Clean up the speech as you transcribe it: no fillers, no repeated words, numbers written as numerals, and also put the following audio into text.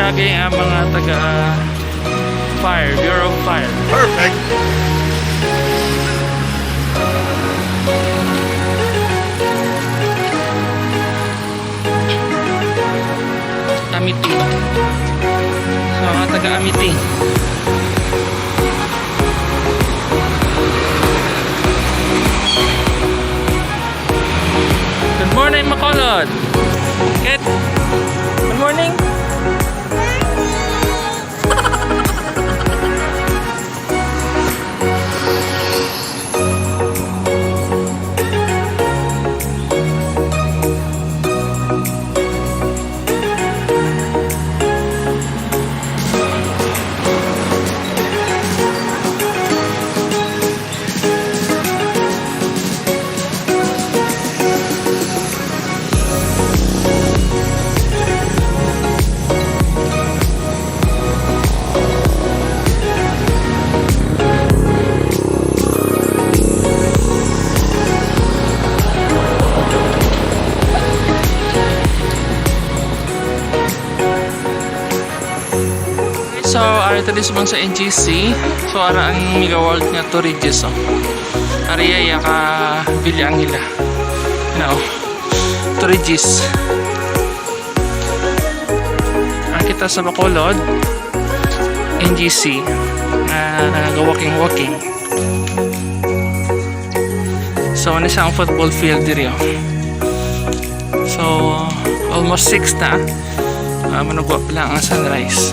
nagagay ang mga taga Fire, Bureau of Fire. Perfect. Amity. So, mga taga Amity. Good morning, Bacolod. Good morning. So, ito din sumang sa NGC. So, ara ang Mega World nga to Regis. Ariya ka bilyang nila. No. To Regis. Ang kita sa Bacolod, NGC. Walking. So, ano siya ang football field diri. So, almost 6 na. Manugwa pa lang ang sunrise.